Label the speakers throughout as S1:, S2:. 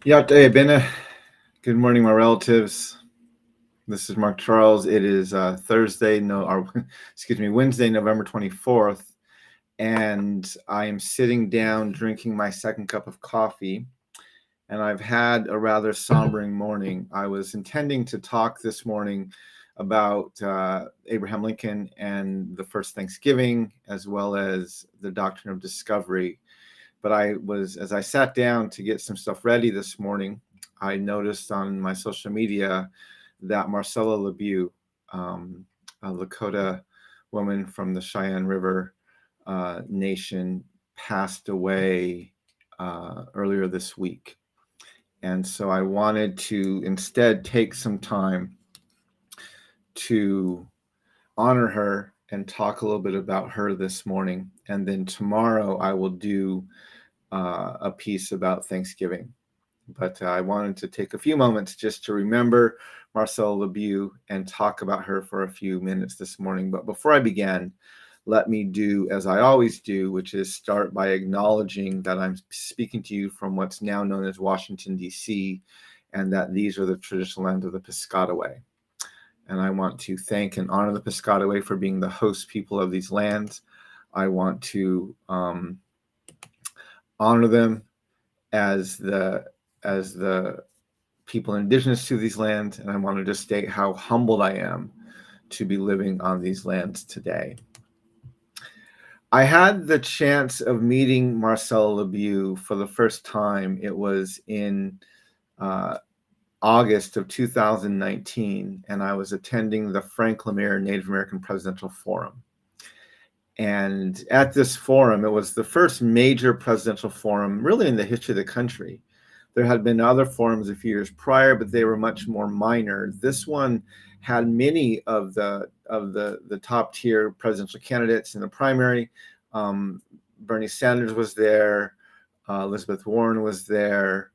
S1: Yate Bene. Good morning, my relatives. This is Mark Charles. It is Wednesday, November 24th, and I am sitting down drinking my second cup of coffee, and I've had a rather sombering morning. I was intending to talk this morning about Abraham Lincoln and the first Thanksgiving, as well as the Doctrine of Discovery. But as I sat down to get some stuff ready this morning, I noticed on my social media that Marcella LeBeau, a Lakota woman from the Cheyenne River Nation, passed away earlier this week. And so I wanted to instead take some time to honor her and talk a little bit about her this morning. And then tomorrow I will do a piece about Thanksgiving. But I wanted to take a few moments just to remember Marcella LeBeau and talk about her for a few minutes this morning. But before I begin, let me do as I always do, which is start by acknowledging that I'm speaking to you from what's now known as Washington, D.C., and that these are the traditional lands of the Piscataway. And I want to thank and honor the Piscataway for being the host people of these lands. I want to honor them as the people indigenous to these lands, and I want to just state how humbled I am to be living on these lands today. I had the chance of meeting Marcella LeBeau for the first time. It was in August of 2019, and I was attending the LaMere Native American Presidential Forum. And at this forum, it was the first major presidential forum really in the history of the country. There had been other forums a few years prior, but they were much more minor. This one had many of the top tier presidential candidates in the primary. Bernie Sanders was there, Elizabeth Warren was there,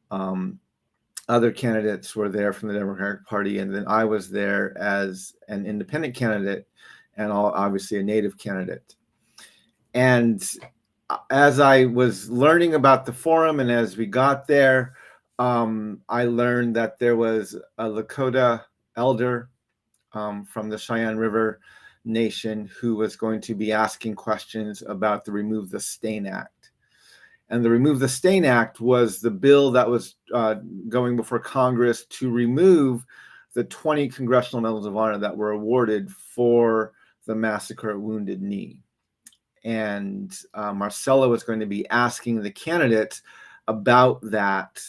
S1: other candidates were there from the Democratic Party, and then I was there as an independent candidate and obviously a Native candidate. And as I was learning about the forum and as we got there, I learned that there was a Lakota elder from the Cheyenne River Nation who was going to be asking questions about the Remove the Stain Act. And the Remove the Stain Act was the bill that was going before Congress to remove the 20 Congressional Medals of Honor that were awarded for the massacre at Wounded Knee. And Marcella was going to be asking the candidates about that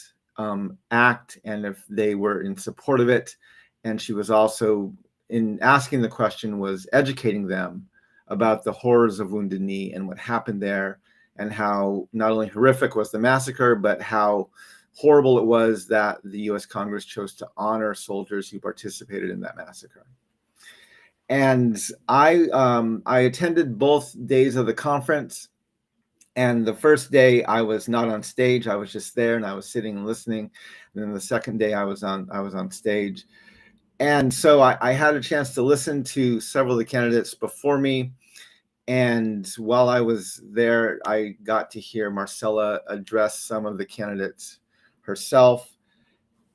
S1: act and if they were in support of it. And she was also, in asking the question, was educating them about the horrors of Wounded Knee and what happened there, and how not only horrific was the massacre, but how horrible it was that the U.S. Congress chose to honor soldiers who participated in that massacre. And I attended both days of the conference. And the first day I was not on stage. I was just there and I was sitting and listening. And then the second day I was on stage. And so I had a chance to listen to several of the candidates before me. And while I was there, I got to hear Marcella address some of the candidates herself.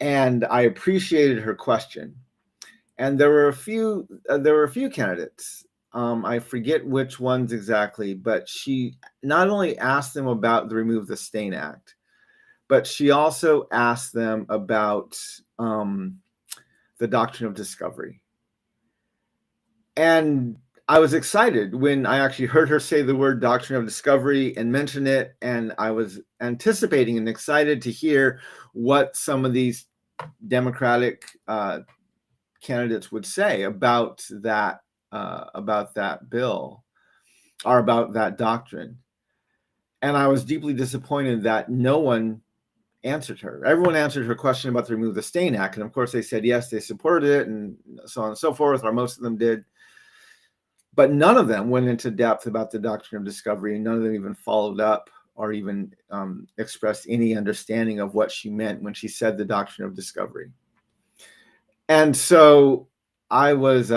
S1: And I appreciated her question. And there were a few candidates. I forget which ones exactly, but she not only asked them about the Remove the Stain Act, but she also asked them about the Doctrine of Discovery. And I was excited when I actually heard her say the word Doctrine of Discovery and mention it, and I was anticipating and excited to hear what some of these Democratic candidates would say about that bill or about that doctrine. And I was deeply disappointed that no one answered her. Everyone answered her question about the Remove the Stain Act, and of course they said yes, they supported it, and so on and so forth, or most of them did. But none of them went into depth about the Doctrine of Discovery, and none of them even followed up or even expressed any understanding of what she meant when she said the Doctrine of Discovery. And so I was,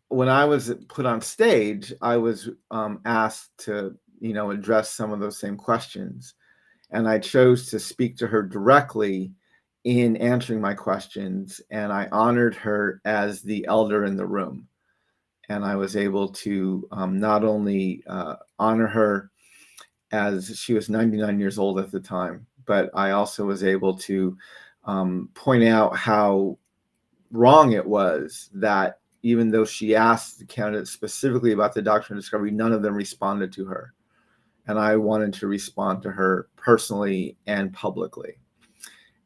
S1: when I was put on stage, I was asked to, address some of those same questions. And I chose to speak to her directly in answering my questions, and I honored her as the elder in the room. And I was able to not only honor her as she was 99 years old at the time, but I also was able to point out how wrong it was that even though she asked the candidates specifically about the Doctrine of Discovery, none of them responded to her. And I wanted to respond to her personally and publicly.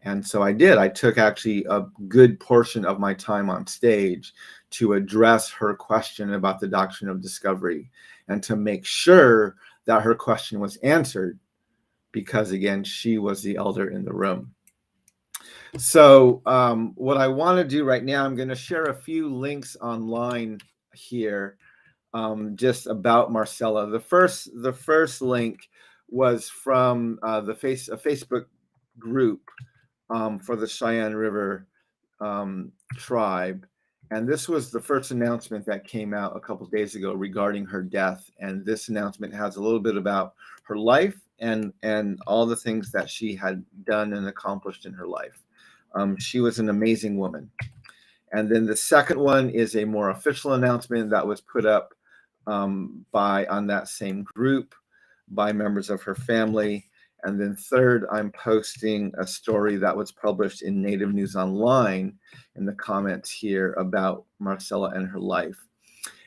S1: And so I did. I took actually a good portion of my time on stage to address her question about the Doctrine of Discovery and to make sure that her question was answered, because again, she was the elder in the room. So what I want to do right now, I'm going to share a few links online here just about Marcella. The first link was from a Facebook group for the Cheyenne River tribe. And this was the first announcement that came out a couple of days ago regarding her death. And this announcement has a little bit about her life and all the things that she had done and accomplished in her life. She was an amazing woman. And then the second one is a more official announcement that was put up on that same group by members of her family. And then third, I'm posting a story that was published in Native News Online in the comments here about Marcella and her life.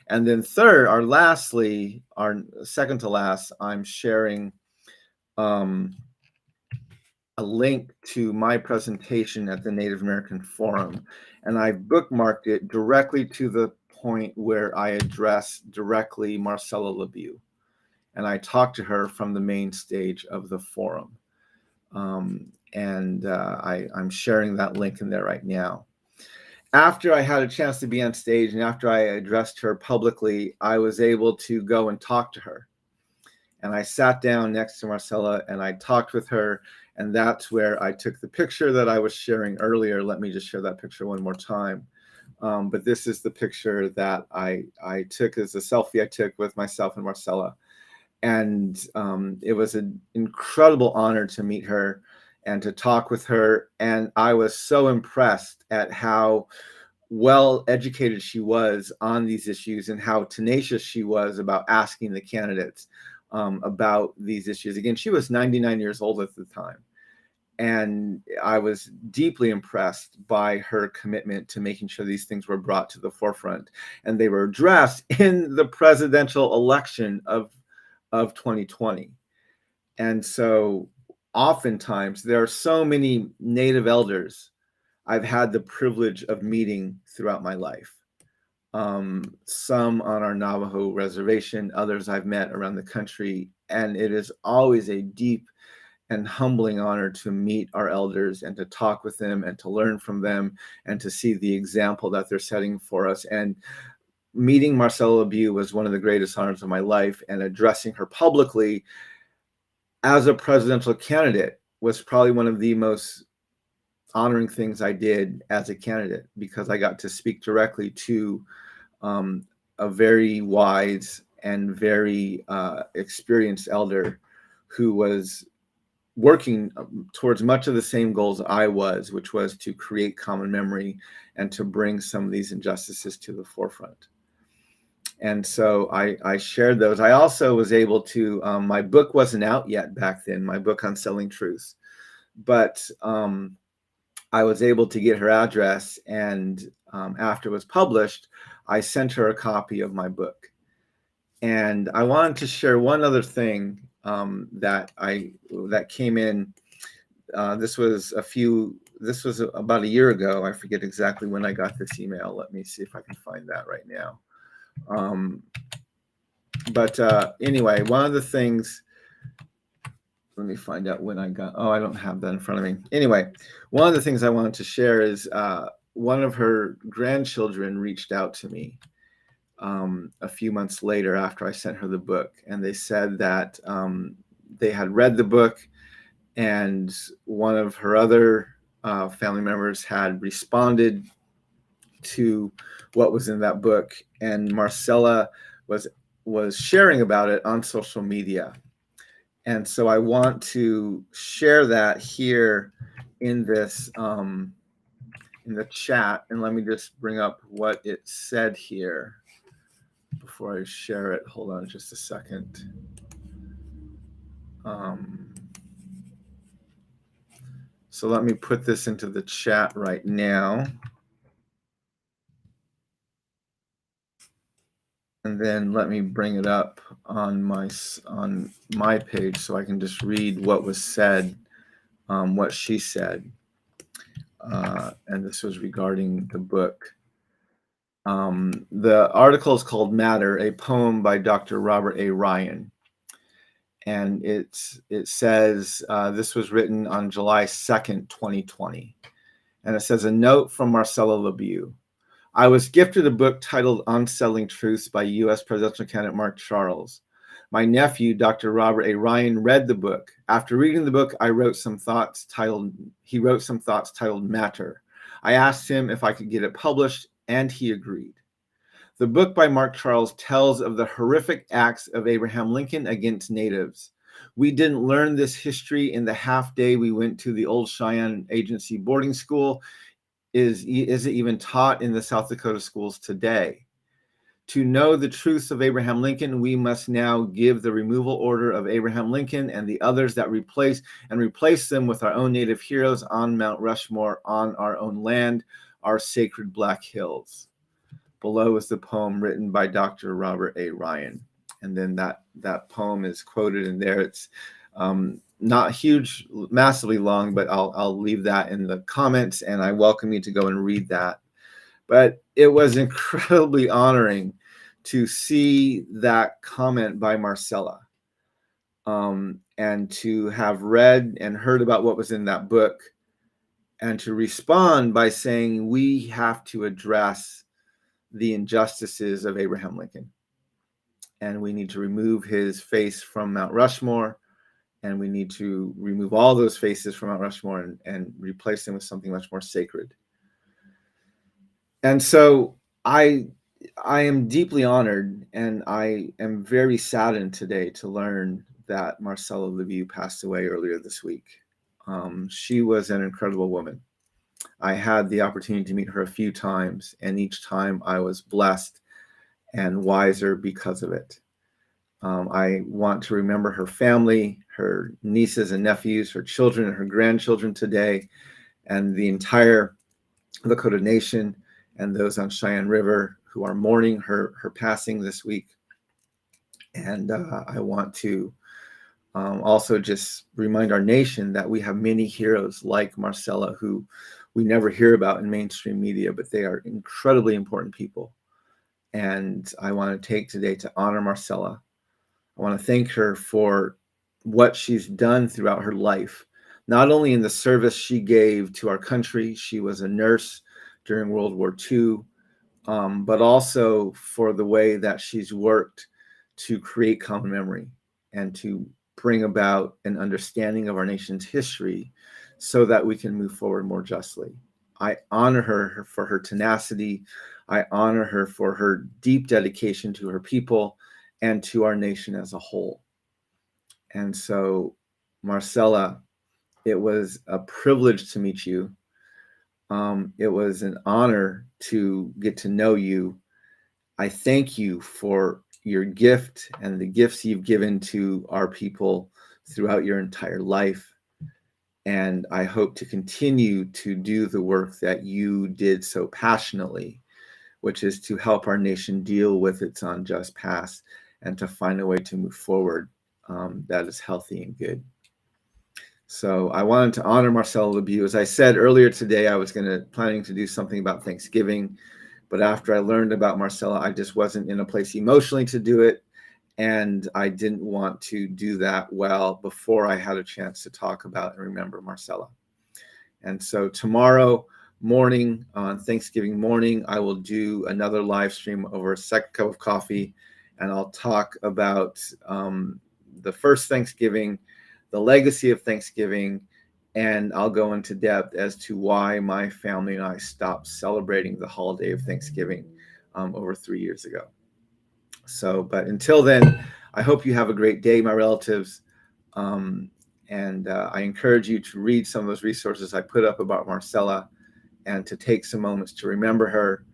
S1: And then third, our second to last, I'm sharing a link to my presentation at the Native American Forum. And I bookmarked it directly to the point where I address directly Marcella LeBeau. And I talked to her from the main stage of the forum. I'm sharing that link in there right now. After I had a chance to be on stage and after I addressed her publicly, I was able to go and talk to her. And I sat down next to Marcella and I talked with her. And that's where I took the picture that I was sharing earlier. Let me just share that picture one more time. But this is the picture that I took as a selfie I took with myself and Marcella. And it was an incredible honor to meet her and to talk with her. And I was so impressed at how well educated she was on these issues and how tenacious she was about asking the candidates about these issues. Again, she was 99 years old at the time. And I was deeply impressed by her commitment to making sure these things were brought to the forefront. And they were addressed in the presidential election of 2020. And so oftentimes there are so many Native elders I've had the privilege of meeting throughout my life. Some on our Navajo reservation, others I've met around the country. And it is always a deep and humbling honor to meet our elders and to talk with them and to learn from them and to see the example that they're setting for us. And meeting Marcella LeBeau was one of the greatest honors of my life, and addressing her publicly as a presidential candidate was probably one of the most honoring things I did as a candidate, because I got to speak directly to a very wise and very experienced elder who was working towards much of the same goals I was, which was to create common memory and to bring some of these injustices to the forefront. And so I shared those. I also was able to, my book wasn't out yet back then, my book on selling truth, but I was able to get her address, and after it was published, I sent her a copy of my book. And I wanted to share one other thing that came in. This was about a year ago. I forget exactly when I got this email. Let me see if I can find that right now. Anyway, one of the things, let me find out when I don't have that in front of me. Anyway, one of the things I wanted to share is one of her grandchildren reached out to me a few months later after I sent her the book. And they said that they had read the book, and one of her other family members had responded to what was in that book. And Marcella was sharing about it on social media. And so I want to share that here in this, in the chat. And let me just bring up what it said here before I share it. Hold on just a second. So let me put this into the chat right now. And then let me bring it up on my page so I can just read what was said, what she said. And this was regarding the book. The article is called Matter, a poem by Dr. Robert A. Ryan. And it says, this was written on July 2nd, 2020. And it says, a note from Marcella LeBeau. I was gifted a book titled Unsettling Truths by U.S. presidential candidate Mark Charles. My nephew, Dr. Robert A. Ryan, read the book. After reading the book, he wrote some thoughts titled Matter. I asked him if I could get it published, and he agreed. The book by Mark Charles tells of the horrific acts of Abraham Lincoln against natives. We didn't learn this history in the half day we went to the old Cheyenne Agency boarding school. Is it even taught in the South Dakota schools today? To know the truths of Abraham Lincoln, we must now give the removal order of Abraham Lincoln and the others that replace them with our own native heroes on Mount Rushmore, on our own land, our sacred Black Hills. Below is the poem written by Dr. Robert A. Ryan. And then that poem is quoted in there. It's not huge, massively long, but I'll leave that in the comments, and I welcome you to go and read that. But it was incredibly honoring to see that comment by Marcella, and to have read and heard about what was in that book, and to respond by saying we have to address the injustices of Abraham Lincoln, and we need to remove his face from Mount Rushmore. And we need to remove all those faces from Mount Rushmore and replace them with something much more sacred. And so I am deeply honored, and I am very saddened today to learn that Marcella LeBeau passed away earlier this week. She was an incredible woman. I had the opportunity to meet her a few times, and each time I was blessed and wiser because of it. I want to remember her family, her nieces and nephews, her children and her grandchildren today, and the entire Lakota Nation and those on Cheyenne River who are mourning her passing this week. And I want to also just remind our nation that we have many heroes like Marcella who we never hear about in mainstream media, but they are incredibly important people. And I want to take today to honor Marcella. I want to thank her for what she's done throughout her life, not only in the service she gave to our country. She was a nurse during World War II, but also for the way that she's worked to create common memory and to bring about an understanding of our nation's history so that we can move forward more justly. I honor her for her tenacity. I honor her for her deep dedication to her people and to our nation as a whole. And so, Marcella, it was a privilege to meet you. It was an honor to get to know you. I thank you for your gift and the gifts you've given to our people throughout your entire life. And I hope to continue to do the work that you did so passionately, which is to help our nation deal with its unjust past and to find a way to move forward that is healthy and good. So I wanted to honor Marcella LeBeau. As I said earlier today, I was planning to do something about Thanksgiving, but after I learned about Marcella, I just wasn't in a place emotionally to do it, and I didn't want to do that well before I had a chance to talk about and remember Marcella. And so tomorrow morning, on Thanksgiving morning, I will do another live stream over a second cup of coffee, and I'll talk about the first Thanksgiving, the legacy of Thanksgiving, and I'll go into depth as to why my family and I stopped celebrating the holiday of Thanksgiving over 3 years ago. So, but until then, I hope you have a great day, my relatives. And I encourage you to read some of those resources I put up about Marcella, and to take some moments to remember her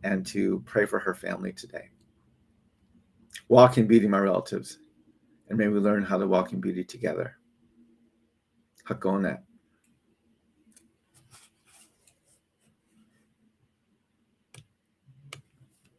S1: and to pray for her family today. Walk in beauty, my relatives, and may we learn how to walk in beauty together. Hakone.